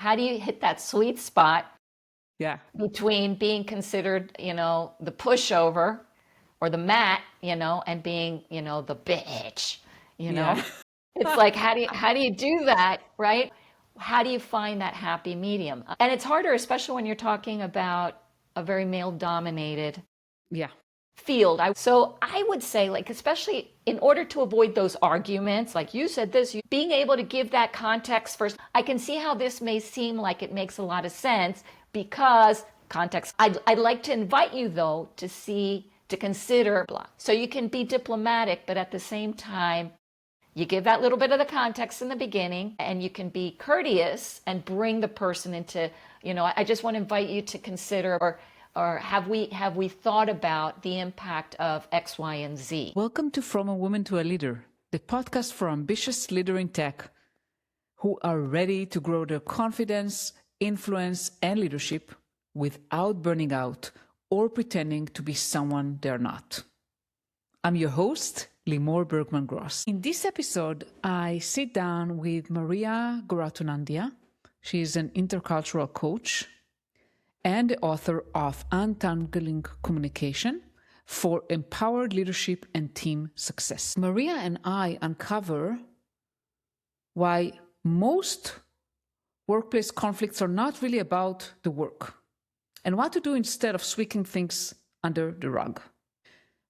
How do you hit that sweet spot Yeah. between being considered, the pushover or the mat, and being, the bitch, Yeah. It's like how do you do that, right? How do you find that happy medium? And it's harder, especially when you're talking about a very male dominated Yeah. field. So I would say, like, especially in order to avoid those arguments, like you said this, being able to give that context first. I can see how this may seem like it makes a lot of sense because context. I'd like to invite you, though, to consider blah. So you can be diplomatic, but at the same time, you give that little bit of the context in the beginning and you can be courteous and bring the person into, I just want to invite you to consider or have we thought about the impact of X, Y, and Z? Welcome to From a Woman to a Leader, the podcast for ambitious leaders in tech who are ready to grow their confidence, influence, and leadership without burning out or pretending to be someone they're not. I'm your host, Limor Bergman Gross. In this episode, I sit down with Maria Garaitonandia. She is an intercultural coach and the author of Untangling Communication for empowered leadership and team success. Maria and I uncover why most workplace conflicts are not really about the work and what to do instead of sweeping things under the rug.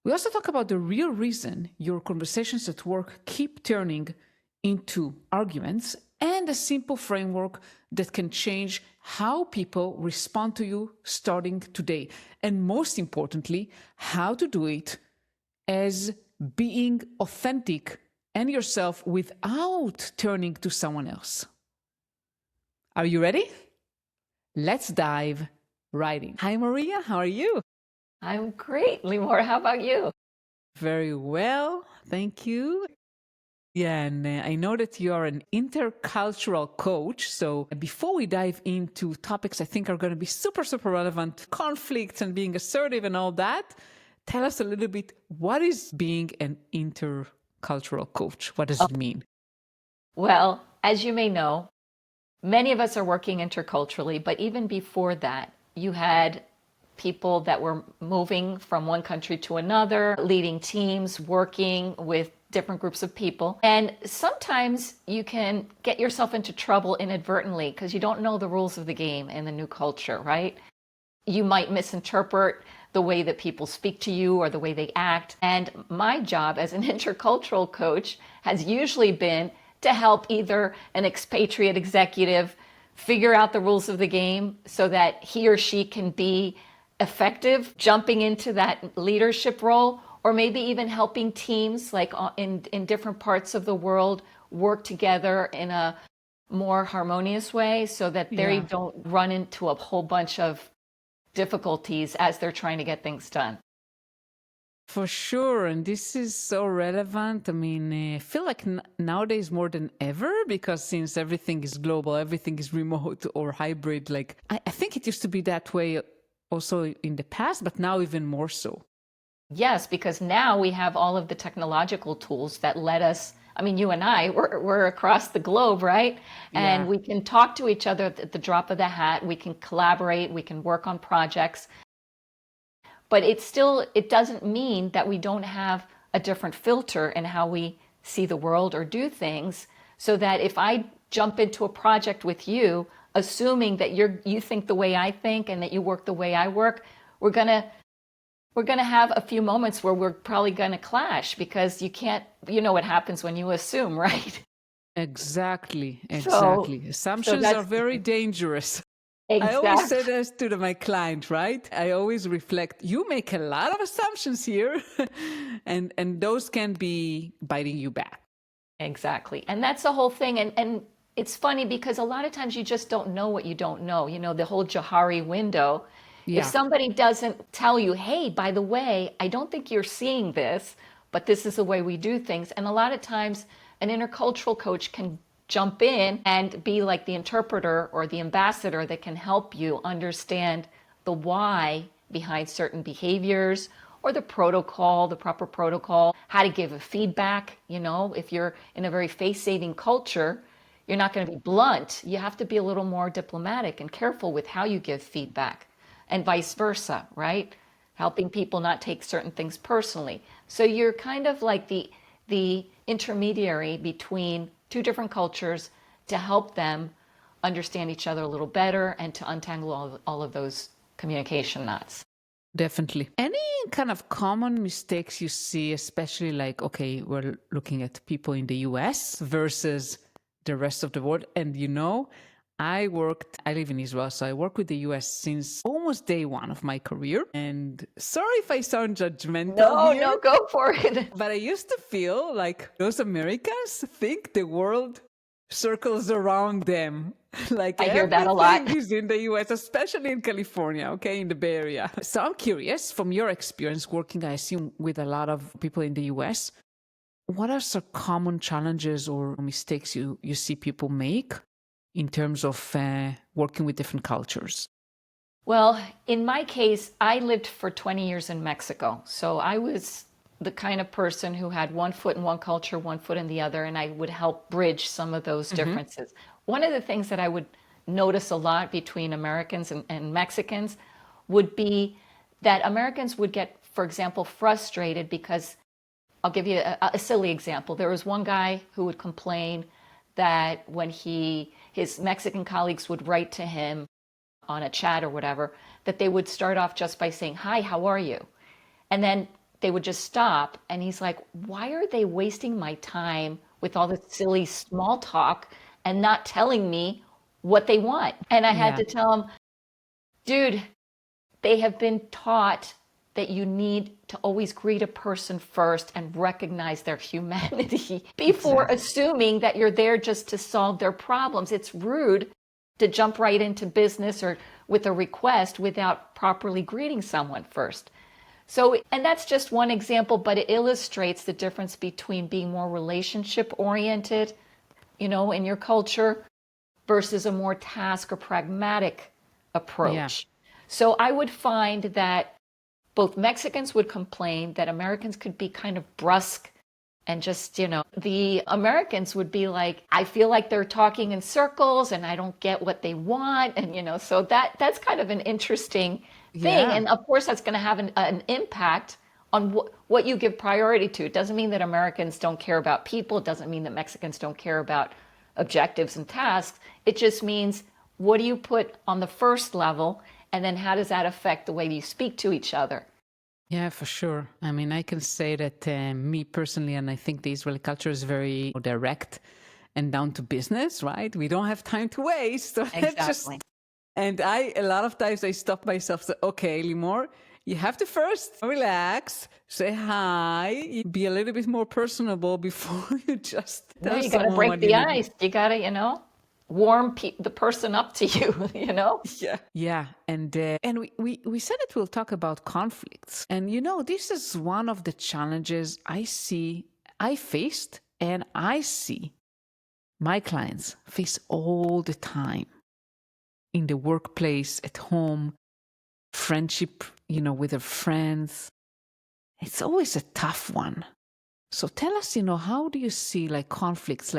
We also talk about the real reason your conversations at work keep turning into arguments and a simple framework that can change how people respond to you starting today. And most importantly, how to do it as being authentic and yourself without turning to someone else. Are you ready? Let's dive right in. Hi, Maria. How are you? I'm great, Limor. How about you? Very well. Thank you. Yeah, and I know that you are an intercultural coach. So before we dive into topics I think are going to be super, super relevant, conflicts and being assertive and all that, tell us a little bit, what is being an intercultural coach? What does it mean? Well, as you may know, many of us are working interculturally, but even before that, you had people that were moving from one country to another, leading teams, working with different groups of people. And sometimes you can get yourself into trouble inadvertently because you don't know the rules of the game in the new culture, right? You might misinterpret the way that people speak to you or the way they act. And my job as an intercultural coach has usually been to help either an expatriate executive figure out the rules of the game so that he or she can be effective jumping into that leadership role, or maybe even helping teams like in different parts of the world work together in a more harmonious way so that they don't run into a whole bunch of difficulties as they're trying to get things done. For sure. And this is so relevant. I mean, I feel like nowadays more than ever, because since everything is global, everything is remote or hybrid, like I think it used to be that way also in the past, but now even more so. Yes, because now we have all of the technological tools that let us, I mean, you and I, we're across the globe, right? And we can talk to each other at the drop of the hat. We can collaborate. We can work on projects. But it doesn't mean that we don't have a different filter in how we see the world or do things, so that if I jump into a project with you, assuming that you think the way I think and that you work the way I work, we're gonna have a few moments where we're probably gonna clash because you know what happens when you assume, right? Exactly. So Assumptions are very dangerous. I always say this to my client, right? I always reflect, you make a lot of assumptions here, and those can be biting you back. Exactly. And that's the whole thing. And it's funny because a lot of times you just don't know what you don't know. You know, the whole Johari window. If somebody doesn't tell you, hey, by the way, I don't think you're seeing this, but this is the way we do things. And a lot of times an intercultural coach can jump in and be like the interpreter or the ambassador that can help you understand the why behind certain behaviors or the protocol, the proper protocol, how to give a feedback. You know, if you're in a very face-saving culture, You're not going to be blunt. You have to be a little more diplomatic and careful with how you give feedback, and vice versa, right? Helping people not take certain things personally. So you're kind of like the intermediary between two different cultures to help them understand each other a little better and to untangle all of those communication knots. Definitely. Any kind of common mistakes you see, especially like, okay, we're looking at people in the US versus the rest of the world. And I live in Israel, so I work with the US since almost day one of my career. And sorry if I sound judgmental here, No, go for it. but I used to feel like those Americans think the world circles around them. Like I hear that a lot. everything is in the US, especially in California, okay, in the Bay Area. So I'm curious, from your experience working, I assume, with a lot of people in the US, what are some common challenges or mistakes you see people make in terms of working with different cultures? Well, in my case, I lived for 20 years in Mexico. So I was the kind of person who had one foot in one culture, one foot in the other, and I would help bridge some of those differences. One of the things that I would notice a lot between Americans and Mexicans would be that Americans would get, for example, frustrated because I'll give you a silly example. There was one guy who would complain that when his Mexican colleagues would write to him on a chat or whatever, that they would start off just by saying, "Hi, how are you?" And then they would just stop. And he's like, why are they wasting my time with all this silly small talk and not telling me what they want? And I had to tell him, dude, they have been taught that you need to always greet a person first and recognize their humanity before assuming that you're there just to solve their problems. It's rude to jump right into business or with a request without properly greeting someone first. So, and that's just one example, but it illustrates the difference between being more relationship oriented, in your culture versus a more task or pragmatic approach. Yeah. So I would find that both Mexicans would complain that Americans could be kind of brusque and just, the Americans would be like, I feel like they're talking in circles and I don't get what they want. And, so that's kind of an interesting thing. And of course, that's going to have an impact on what you give priority to. It doesn't mean that Americans don't care about people. It doesn't mean that Mexicans don't care about objectives and tasks. It just means, what do you put on the first level? And then how does that affect the way you speak to each other? Yeah, for sure. I mean, I can say that me personally, and I think the Israeli culture is very direct and down to business, right? We don't have time to waste. So exactly. And a lot of times I stop myself, say, okay, Limor, you have to first relax, say hi, be a little bit more personable before you just tell you got to break the ice. You got to, warm the person up to you, Yeah. And we said that we'll talk about conflicts. And, this is one of the challenges I faced, and I see my clients face all the time in the workplace, at home, friendship, with their friends. It's always a tough one. So tell us, how do you see conflicts?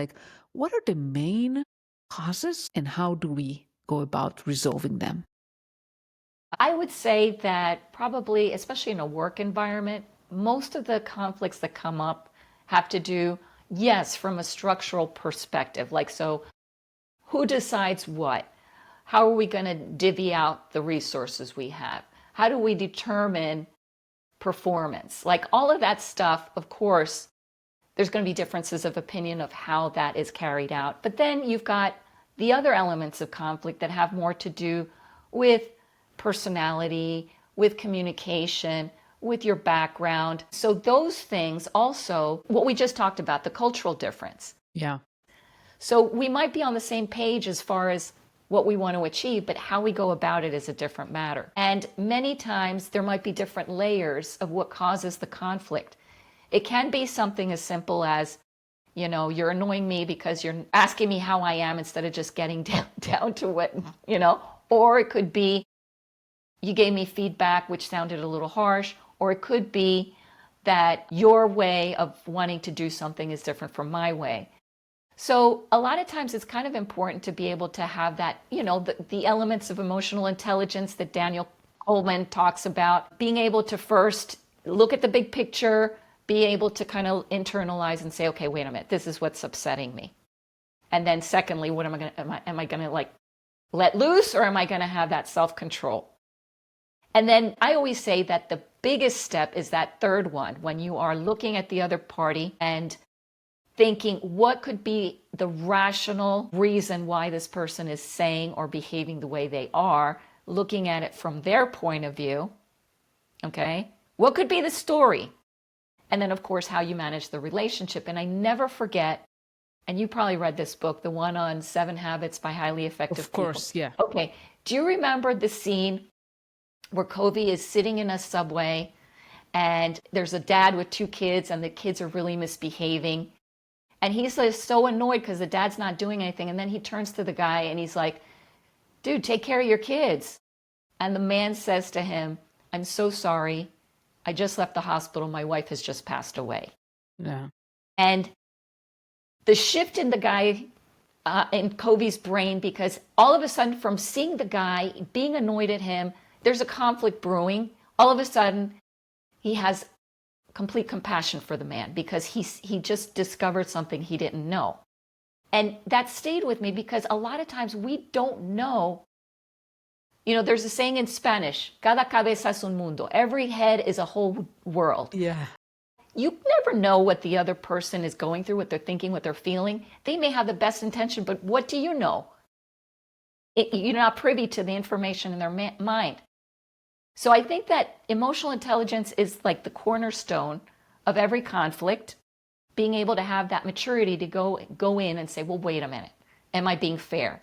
What are the main causes and how do we go about resolving them? I would say that probably, especially in a work environment, most of the conflicts that come up have to do, yes, from a structural perspective. So who decides what? How are we going to divvy out the resources we have? How do we determine performance? All of that stuff, of course, there's going to be differences of opinion of how that is carried out. But then you've got the other elements of conflict that have more to do with personality, with communication, with your background. So those things also, what we just talked about, the cultural difference. Yeah. So we might be on the same page as far as what we want to achieve, but how we go about it is a different matter. And many times there might be different layers of what causes the conflict. It can be something as simple as, you're annoying me because you're asking me how I am instead of just getting down to what, or it could be you gave me feedback which sounded a little harsh, or it could be that your way of wanting to do something is different from my way. So a lot of times it's kind of important to be able to have that, the elements of emotional intelligence that Daniel Goleman talks about, being able to first look at the big picture, be able to kind of internalize and say, okay, wait a minute, this is what's upsetting me. And then secondly, what am I going to like let loose, or am I going to have that self-control? And then I always say that the biggest step is that third one, when you are looking at the other party and thinking what could be the rational reason why this person is saying or behaving the way they are, looking at it from their point of view. Okay, what could be the story? And then, of course, how you manage the relationship. And I never forget, and you probably read this book, the one on 7 Habits by Highly Effective People. Of course, yeah. Okay, do you remember the scene where Covey is sitting in a subway and there's a dad with 2 kids and the kids are really misbehaving? And he's like so annoyed because the dad's not doing anything. And then he turns to the guy and he's like, dude, take care of your kids. And the man says to him, I'm so sorry. I just left the hospital. My wife has just passed away. Yeah. And the shift in the guy, in Covey's brain, because all of a sudden from seeing the guy, being annoyed at him, there's a conflict brewing. All of a sudden, he has complete compassion for the man because he just discovered something he didn't know. And that stayed with me because a lot of times we don't know. There's a saying in Spanish, cada cabeza es un mundo. Every head is a whole world. Yeah. You never know what the other person is going through, what they're thinking, what they're feeling. They may have the best intention, but what do you know? You're not privy to the information in their mind. So I think that emotional intelligence is like the cornerstone of every conflict, being able to have that maturity to go in and say, well, wait a minute. Am I being fair?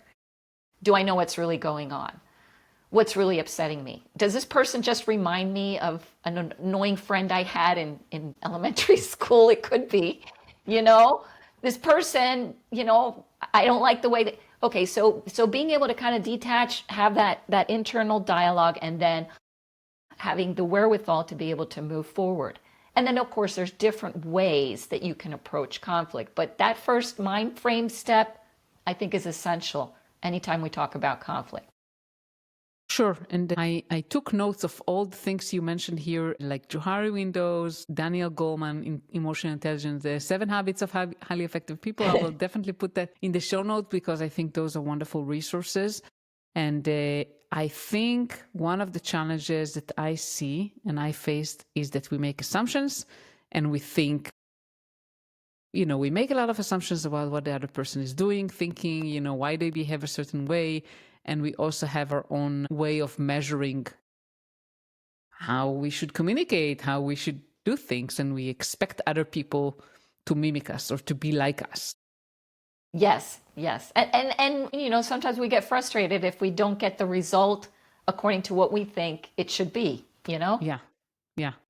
Do I know what's really going on? What's really upsetting me? Does this person just remind me of an annoying friend I had in elementary school? It could be, this person, I don't like the way that, okay, so being able to kind of detach, have that internal dialogue, and then having the wherewithal to be able to move forward. And then, of course, there's different ways that you can approach conflict. But that first mind frame step, I think, is essential anytime we talk about conflict. Sure. And I took notes of all the things you mentioned here, like Johari Windows, Daniel Goleman in Emotional Intelligence, the 7 Habits of Highly Effective People. I will definitely put that in the show notes because I think those are wonderful resources. And I think one of the challenges that I see and I faced is that we make assumptions and we think, we make a lot of assumptions about what the other person is doing, thinking, why they behave a certain way. And we also have our own way of measuring how we should communicate, how we should do things. And we expect other people to mimic us or to be like us. Yes. And sometimes we get frustrated if we don't get the result according to what we think it should be, Yeah.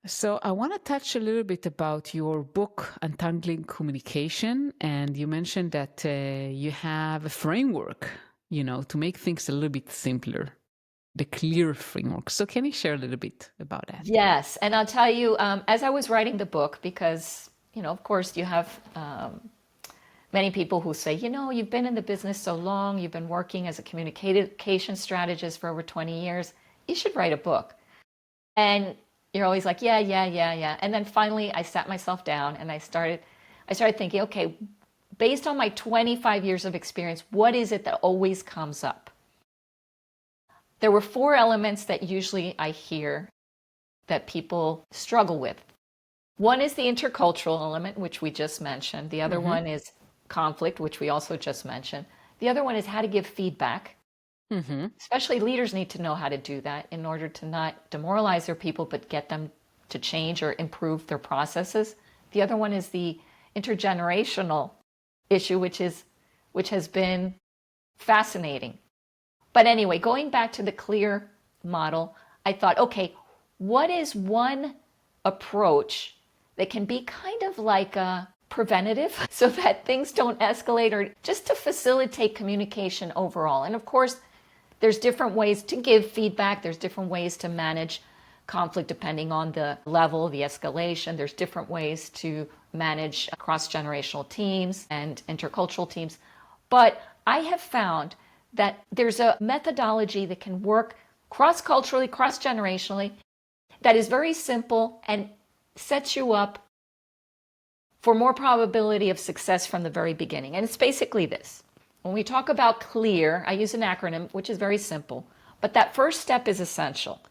So I want to touch a little bit about your book, Untangling Communication. And you mentioned that you have a framework, to make things a little bit simpler, the clear framework. So can you share a little bit about that? Yes. And I'll tell you, as I was writing the book, because, of course, you have many people who say, you've been in the business so long, you've been working as a communication strategist for over 20 years, you should write a book. And you're always like, yeah. And then finally I sat myself down and I started thinking, okay, based on my 25 years of experience, what is it that always comes up? There were 4 elements that usually I hear that people struggle with. One is the intercultural element, which we just mentioned. The other one is conflict, which we also just mentioned. The other one is how to give feedback. Especially leaders need to know how to do that in order to not demoralize their people, but get them to change or improve their processes. The other one is the intergenerational issue, which has been fascinating. But anyway, going back to the clear model, I thought, okay, what is one approach that can be kind of like a preventative so that things don't escalate, or just to facilitate communication overall? And of course, there's different ways to give feedback. There's different ways to manage conflict depending on the level, the escalation. There's different ways to manage cross-generational teams and intercultural teams. But I have found that there's a methodology that can work cross-culturally, cross-generationally, that is very simple and sets you up for more probability of success from the very beginning. And it's basically this. When we talk about CLEAR, I use an acronym, which is very simple, but that first step is essential.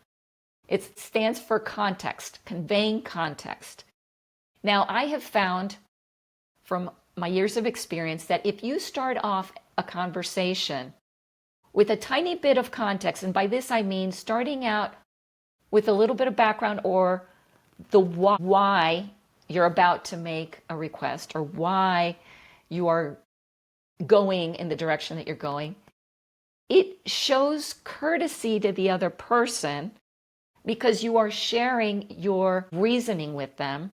It stands for context, conveying context. Now, I have found from my years of experience that if you start off a conversation with a tiny bit of context, and by this I mean starting out with a little bit of background or the why you're about to make a request or why you are going in the direction that you're going, it shows courtesy to the other person because you are sharing your reasoning with them.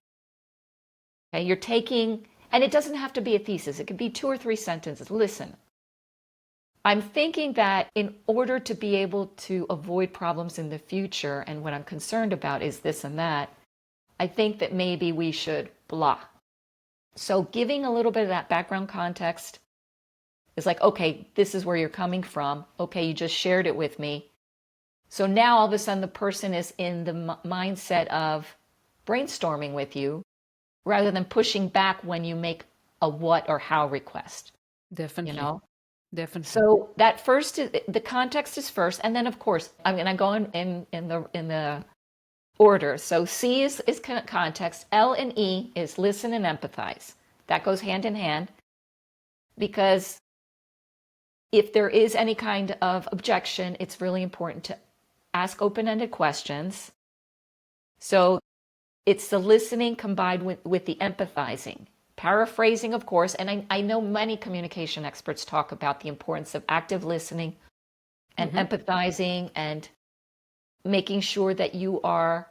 Okay, you're taking, and it doesn't have to be a thesis. It could be 2 or 3 sentences. Listen, I'm thinking that in order to be able to avoid problems in the future, and what I'm concerned about is this and that, I think that maybe we should blah. So giving a little bit of that background context is like, okay, this is where you're coming from. Okay, you just shared it with me. So now all of a sudden the person is in the mindset of brainstorming with you rather than pushing back when you make a what or how request. Definitely. You know? Definitely. So that first, the context is first, and then of course I'm going to go in the order. So C is context, L and E is listen and empathize. That goes hand in hand because if there is any kind of objection, it's really important to ask open-ended questions. So it's the listening combined with the empathizing. Paraphrasing, of course, and I know many communication experts talk about the importance of active listening and empathizing and making sure that you are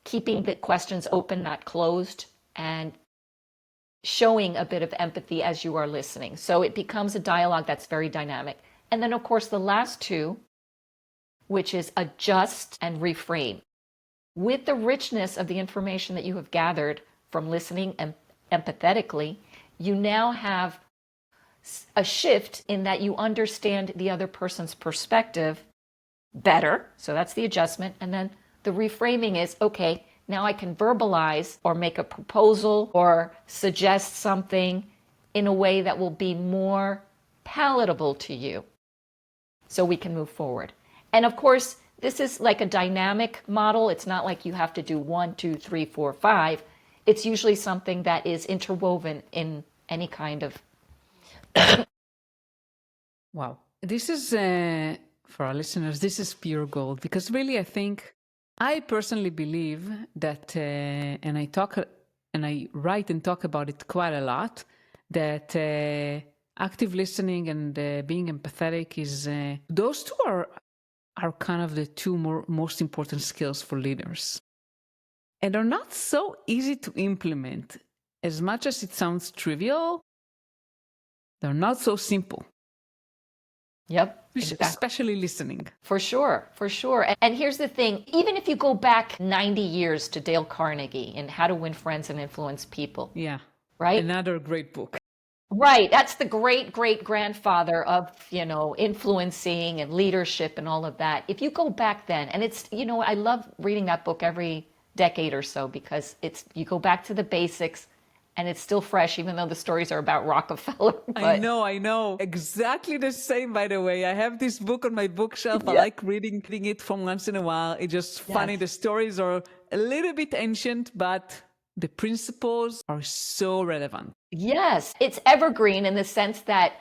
keeping the questions open, not closed, and showing a bit of empathy as you are listening. So it becomes a dialogue that's very dynamic. And then, of course, the last two, which is adjust and reframe. With the richness of the information that you have gathered from listening and empathetically, you now have a shift in that you understand the other person's perspective better. So that's the adjustment. And then the reframing is, okay, now I can verbalize or make a proposal or suggest something in a way that will be more palatable to you so we can move forward. And of course, this is like a dynamic model. It's not like you have to do 1, 2, 3, 4, 5. It's usually something that is interwoven in any kind of. Wow. This is, for our listeners, this is pure gold because really I personally believe that, and I write and talk about it quite a lot, that active listening and being empathetic is, those two are kind of the two most important skills for leaders. And are not so easy to implement. As much as it sounds trivial, they're not so simple. Yep. Exactly. Especially listening. For sure, for sure. And here's the thing, even if you go back 90 years to Dale Carnegie and How to Win Friends and Influence People. Yeah. Right? Another great book. Right. That's the great-great-grandfather of, influencing and leadership and all of that. If you go back then, and it's, I love reading that book every decade or so because you go back to the basics and it's still fresh, even though the stories are about Rockefeller. But... I know. Exactly the same, by the way. I have this book on my bookshelf. Yeah. I like reading it from once in a while. It's just funny. Yes. The stories are a little bit ancient, but the principles are so relevant. Yes. It's evergreen in the sense that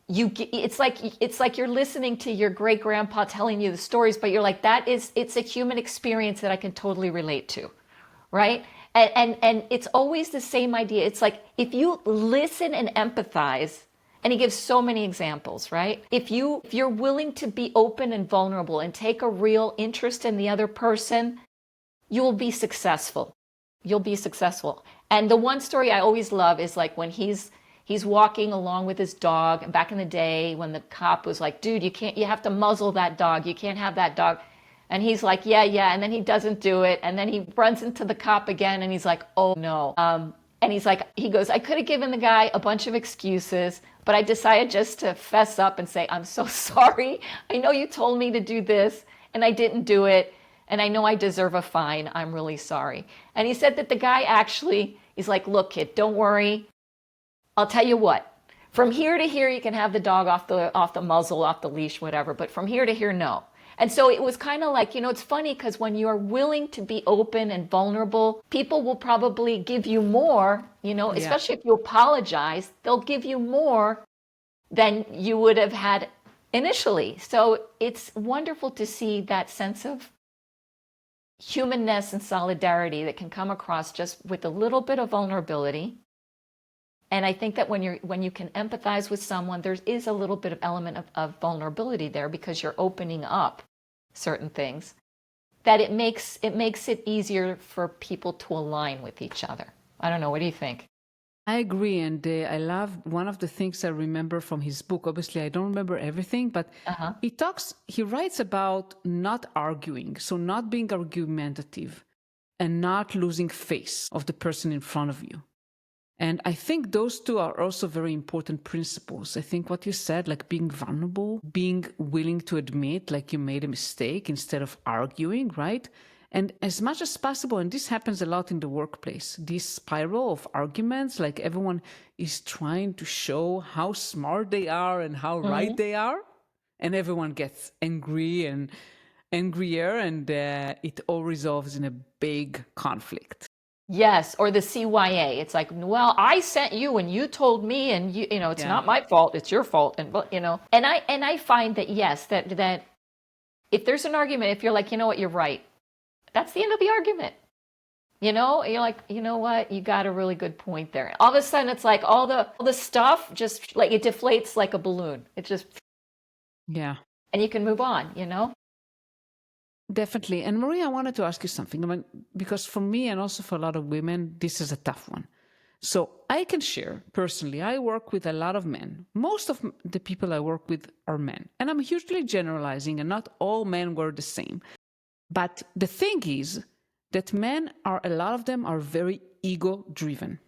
it's like you're listening to your great grandpa telling you the stories, but you're like, it's a human experience that I can totally relate to. Right? And it's always the same idea. It's like if you listen and empathize, and he gives so many examples, right? If you're willing to be open and vulnerable and take a real interest in the other person, you will be successful. You'll be successful. And the one story I always love is like when he's walking along with his dog, and back in the day when the cop was like, dude, you have to muzzle that dog. You can't have that dog. And he's like, yeah. And then he doesn't do it. And then he runs into the cop again. And he's like, oh, no. And he goes, I could have given the guy a bunch of excuses, but I decided just to fess up and say, I'm so sorry. I know you told me to do this and I didn't do it. And I know I deserve a fine. I'm really sorry. And he said that the guy actually is like, look, kid, don't worry. I'll tell you what, from here to here, you can have the dog off the muzzle, off the leash, whatever. But from here to here, no. And so it was kind of like, it's funny because when you're willing to be open and vulnerable, people will probably give you more, especially if you apologize, they'll give you more than you would have had initially. So it's wonderful to see that sense of humanness and solidarity that can come across just with a little bit of vulnerability. And I think that when you can empathize with someone, there is a little bit of element of vulnerability there because you're opening up certain things, that it makes it easier for people to align with each other. I don't know. What do you think? I agree. And I love one of the things I remember from his book. Obviously, I don't remember everything, but he writes about not arguing. So not being argumentative and not losing face of the person in front of you. And I think those two are also very important principles. I think what you said, like being vulnerable, being willing to admit like you made a mistake instead of arguing, right? And as much as possible, and this happens a lot in the workplace, this spiral of arguments, like everyone is trying to show how smart they are and how right they are. And everyone gets angry and angrier, and it all resolves in a big conflict. Yes, or the CYA. It's like, well, I sent you and you told me, and it's not my fault, it's your fault, and and I find that yes, that if there's an argument, if you're like, what, you're right, that's the end of the argument. You're like, what, you got a really good point there. All of a sudden, it's like all the stuff just like it deflates like a balloon. It just and you can move on. Definitely. And Maria, I wanted to ask you something, because for me and also for a lot of women, this is a tough one. So I can share personally, I work with a lot of men. Most of the people I work with are men. And I'm hugely generalizing, and not all men were the same. But the thing is that a lot of them are very ego-driven.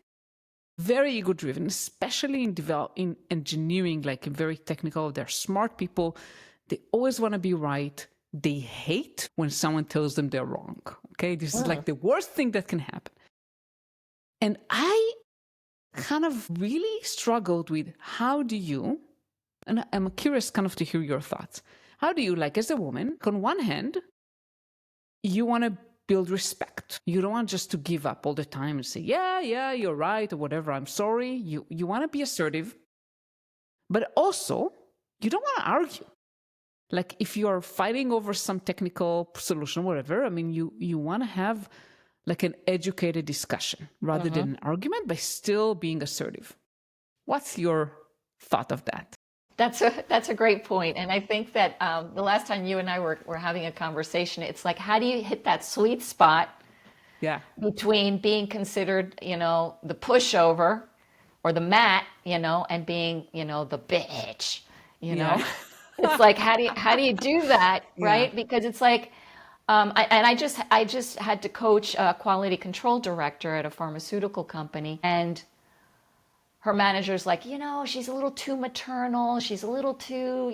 Very ego-driven, especially in engineering, like very technical. They're smart people. They always want to be right. They hate when someone tells them they're wrong. Okay, this is like the worst thing that can happen. And I kind of really struggled with how do you, and I'm curious kind of to hear your thoughts. How do you, like as a woman, on one hand, you want to build respect. You don't want just to give up all the time and say, yeah, you're right, or whatever, I'm sorry. You want to be assertive, but also you don't want to argue. Like if you are fighting over some technical solution, whatever, I mean, you want to have like an educated discussion rather than an argument, by still being assertive. What's your thought of that? That's a great point. And I think that the last time you and I were having a conversation, it's like, how do you hit that sweet spot between being considered, the pushover or the mat, and being, the bitch, It's like, how do you do that, right? Because it's like, I just had to coach a quality control director at a pharmaceutical company, and her manager's like, she's a little too maternal. She's a little too,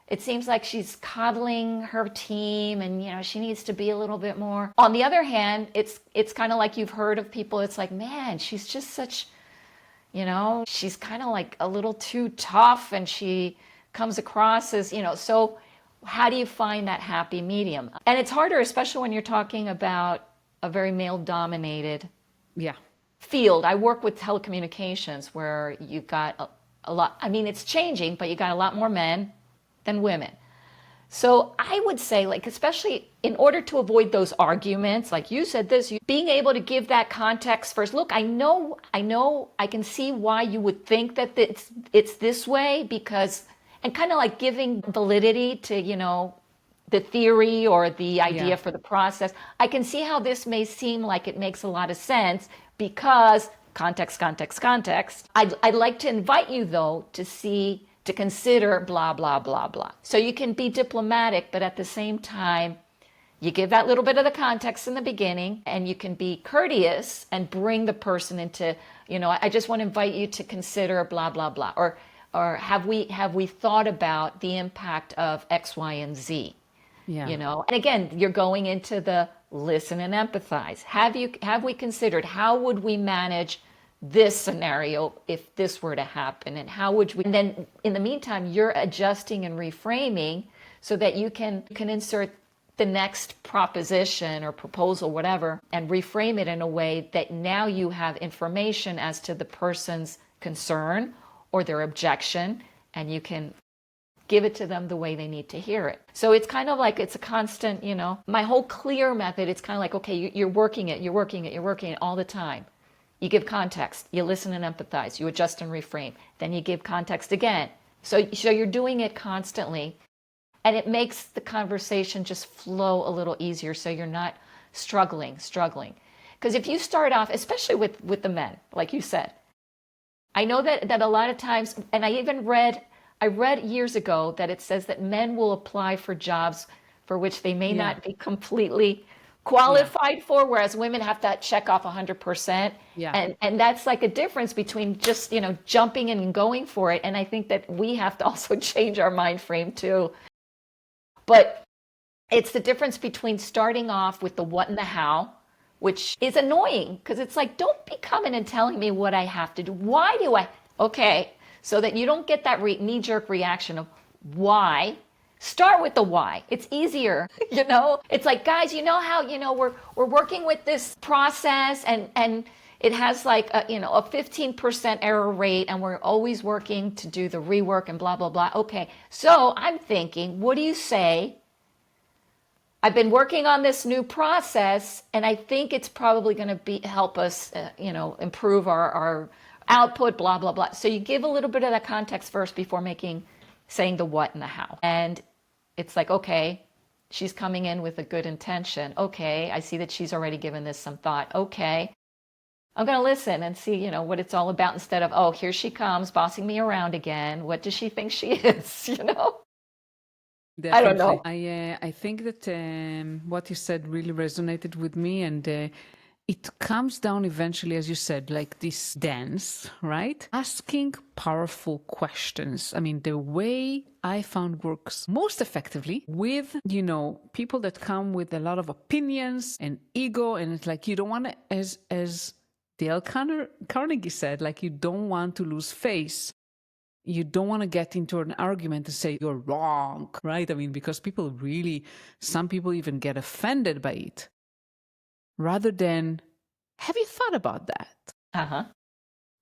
it seems like she's coddling her team, and, she needs to be a little bit more. On the other hand, it's kind of like you've heard of people. It's like, man, she's just such, she's kind of like a little too tough, and she comes across as, so how do you find that happy medium? And it's harder, especially when you're talking about a very male-dominated field. I work with telecommunications, where you've got a lot, I mean, it's changing, but you got a lot more men than women. So I would say, like, especially in order to avoid those arguments, like you said this, being able to give that context first. Look, I know, I can see why you would think that it's this way, because, and kind of like giving validity to, the theory or the idea for the process. I can see how this may seem like it makes a lot of sense because context. I'd like to invite you, though, to consider blah, blah, blah, blah. So you can be diplomatic, but at the same time, You give that little bit of the context in the beginning, and you can be courteous and bring the person into, I just want to invite you to consider blah, blah, blah. Or have we thought about the impact of X, Y, and Z? Yeah. And again, you're going into the listen and empathize. Have we considered how would we manage this scenario if this were to happen, and how would we, and then in the meantime you're adjusting and reframing so that you can insert the next proposition or proposal, whatever, and reframe it in a way that now you have information as to the person's concern or their objection, and you can give it to them the way they need to hear it. So it's kind of like, it's a constant, my whole clear method, it's kind of like, okay, you're working it all the time. You give context, you listen and empathize, you adjust and reframe, then you give context again. So you're doing it constantly, and it makes the conversation just flow a little easier, so you're not struggling. Because if you start off, especially with the men, like you said, I know that a lot of times, and I read years ago that it says that men will apply for jobs for which they may not be completely qualified for, whereas women have to check off 100%. Yeah. And that's like a difference between just, jumping in and going for it. And I think that we have to also change our mind frame too. But it's the difference between starting off with the what and the how, which is annoying because it's like, don't be coming and telling me what I have to do. Why do I? Okay. So that you don't get that knee-jerk reaction of why. Start with the why. It's easier, It's like, guys, how, we're working with this process and it has like a 15% error rate, and we're always working to do the rework and blah, blah, blah. Okay, so I'm thinking, what do you say? I've been working on this new process, and I think it's probably going to help us, improve our output, blah, blah, blah. So you give a little bit of that context first before saying the what and the how. And it's like, okay, she's coming in with a good intention. Okay, I see that she's already given this some thought. Okay, I'm going to listen and see, what it's all about, instead of, oh, here she comes bossing me around again. What does she think she is, Definitely. I don't know. I think that what you said really resonated with me, and it comes down eventually, as you said, like this dance, right? Asking powerful questions. I mean, the way I found works most effectively with, people that come with a lot of opinions and ego, and it's like, you don't want to, as Dale Carnegie said, like, you don't want to lose face. You don't want to get into an argument and say you're wrong, right? I mean, because some people even get offended by it. Rather than, have you thought about that? Uh-huh.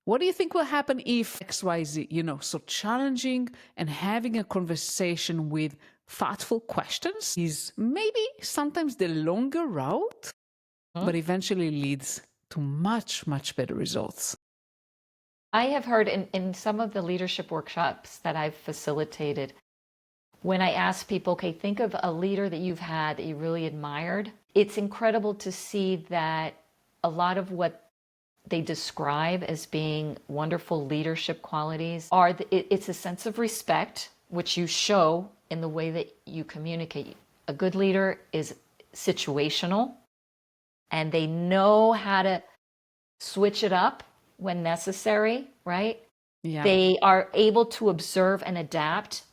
What do you think will happen if XYZ? So challenging and having a conversation with thoughtful questions is maybe sometimes the longer route, but eventually leads to much, much better results. I have heard in some of the leadership workshops that I've facilitated, when I ask people, okay, think of a leader that you've had that you really admired, it's incredible to see that a lot of what they describe as being wonderful leadership qualities it's a sense of respect, which you show in the way that you communicate. A good leader is situational, and they know how to switch it up when necessary, right? Yeah. They are able to observe and adapt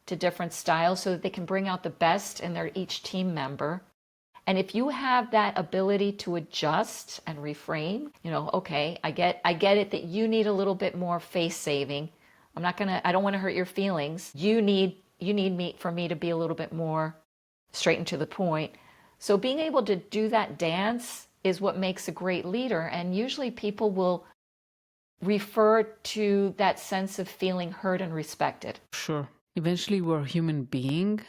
to different styles so that they can bring out the best in each team member. And if you have that ability to adjust and reframe, okay, I get it that you need a little bit more face saving. I don't want to hurt your feelings. You need for me to be a little bit more straight and to the point. So being able to do that dance is what makes a great leader. And usually people will refer to that sense of feeling heard and respected. Sure. Eventually we're a human being,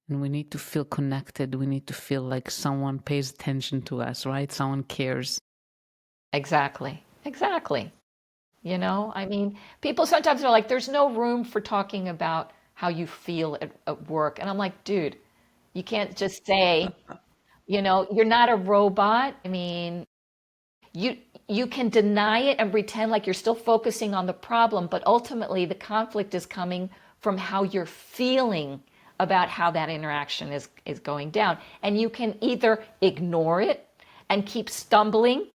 and we need to feel connected. We need to feel like someone pays attention to us, right? Someone cares. Exactly. I mean, people sometimes are like, there's no room for talking about how you feel at work. And I'm like, dude, you can't just say, you're not a robot. I mean, you can deny it and pretend like you're still focusing on the problem, but ultimately the conflict is coming from how you're feeling about how that interaction is going down. And you can either ignore it and keep stumbling.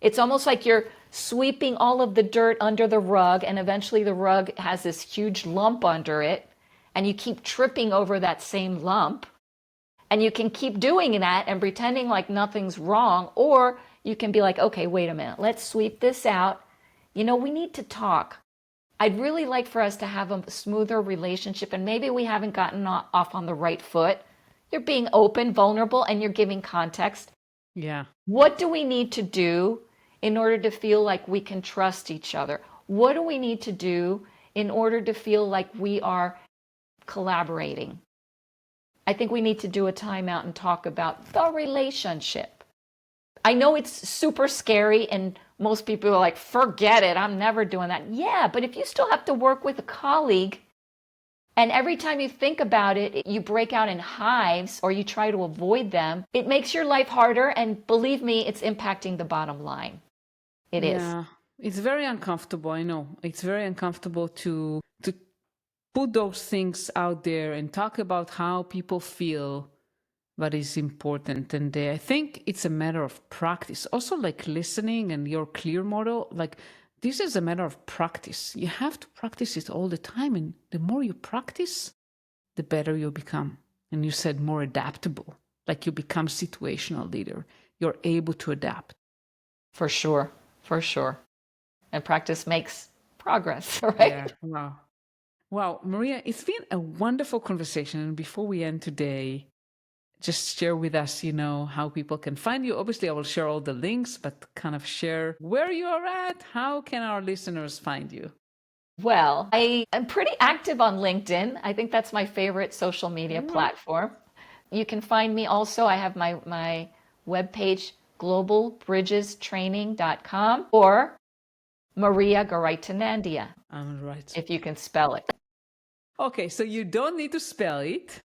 It's almost like you're sweeping all of the dirt under the rug, and eventually the rug has this huge lump under it, and you keep tripping over that same lump. And you can keep doing that and pretending like nothing's wrong, or you can be like, okay, wait a minute, let's sweep this out. You know, we need to talk. I'd really like for us to have a smoother relationship, and maybe we haven't gotten off on the right foot. You're being open, vulnerable, and you're giving context. Yeah. What do we need to do in order to feel like we can trust each other? What do we need to do in order to feel like we are collaborating? I think we need to do a timeout and talk about the relationship. I know it's super scary and most people are like, forget it, I'm never doing that. Yeah, but if you still have to work with a colleague and every time you think about it, you break out in hives or you try to avoid them, it makes your life harder. And believe me, it's impacting the bottom line. It is. Yeah, it's very uncomfortable. I know it's very uncomfortable to put those things out there and talk about how people feel, but it's important. And I think it's a matter of practice. Also, like listening and your clear model, like this is a matter of practice. You have to practice it all the time. And the more you practice, the better you become. And you said more adaptable, like you become situational leader. You're able to adapt. For sure. For sure. And practice makes progress, right? Yeah. Wow. Wow, Maria, it's been a wonderful conversation. And before we end today, just share with us, you know, how people can find you. Obviously, I will share all the links, but kind of share where you are at. How can our listeners find you? Well, I am pretty active on LinkedIn. I think that's my favorite social media platform. You can find me also. I have my webpage, globalbridgestraining.com, or Maria Garaitonandia, Right. if you can spell it. Okay, so you don't need to spell it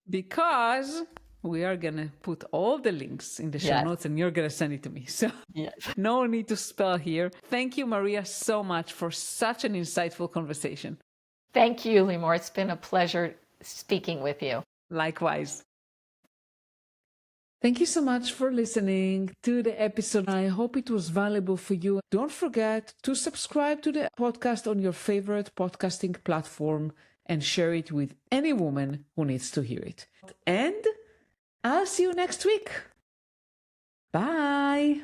because we are going to put all the links in the show Yes. notes and you're going to send it to me. So Yes. no need to spell here. Thank you, Maria, so much for such an insightful conversation. Thank you, Limor. It's been a pleasure speaking with you. Likewise. Thank you so much for listening to the episode. I hope it was valuable for you. Don't forget to subscribe to the podcast on your favorite podcasting platform and share it with any woman who needs to hear it. And I'll see you next week. Bye.